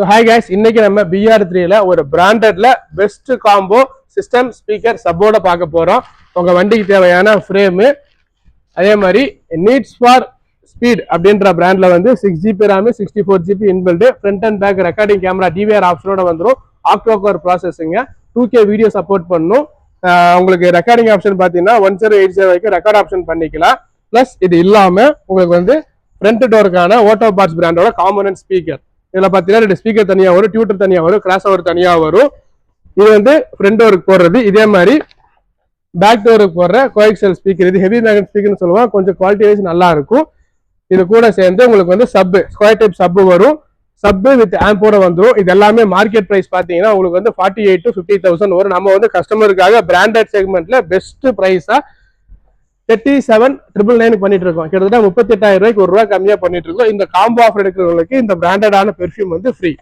So hi guys, இன்னைக்கு நம்ம BR3ல ஒரு பிராண்டட்ல பெஸ்ட் காம்போ சிஸ்டம் ஸ்பீக்கர் சப்போர்ட பார்க்க போறோம். உங்க வண்டிக்கு தேவையான ஃப்ரேமு, அதே மாதிரி நீட்ஸ் ஃபார் ஸ்பீட் அப்படின்ற பிராண்ட்ல வந்து 6GB RAM 64GB inbuilt, front and back recording camera DVR ஆப்ஷனோட வந்துடும். ஆக்டோகோர் ப்ராசஸிங்க, 2K வீடியோ சப்போர்ட் பண்ணும். உங்களுக்கு ரெக்கார்டிங் ஆப்ஷன் பார்த்தீங்கன்னா 1080 வரைக்கும் ரெக்கார்ட் ஆப்ஷன் பண்ணிக்கலாம். பிளஸ் இது இல்லாம உங்களுக்கு வந்து ஃப்ரண்ட் டோருக்கான ஓட்டோ பார்ட்ஸ் பிராண்டோட காம்பனன்ட் ஸ்பீக்கர். இதுல பாத்தீங்கன்னா 2 ஸ்பீக்கர் தனியா வரும், டியூட்டர் தனியா வரும், கிராஸ் ஓவர் தனியா வரும். இது வந்து ஃப்ரண்ட் டோருக்கு போடுறது. இதே மாதிரி பேக் டோருக்கு போடுற கோஎக்சல் ஸ்பீக்கர். இது ஹெவி மேக்னெட் ஸ்பீக்கர்னு சொல்லுவோம். கொஞ்சம் குவாலிட்டி வைஸ் நல்லா இருக்கும். இது கூட சேர்ந்து உங்களுக்கு வந்து ஸ்கொயர் டைப் சப் வரும். சப் வித் ஆம்போட வந்துடும். இது எல்லாமே மார்க்கெட் பிரைஸ் பாத்தீங்கன்னா உங்களுக்கு வந்து 48 to 50,000 வரும். நம்ம வந்து கஸ்டமருக்காக பிராண்டட் செக்மெண்ட்ல பெஸ்ட் பிரைஸா 37,999 பண்ணிட்டு இருக்கோம். கிட்டத்தட்ட 38,000 ரூபாய்க்கு ₹1 கம்மியா பண்ணிட்டு இருக்கோம். இந்த காம்போ ஆஃபர் எடுக்கிறவங்களுக்கு இந்த பிராண்டடான பெர்ஃபியூம் வந்து ஃப்ரீ.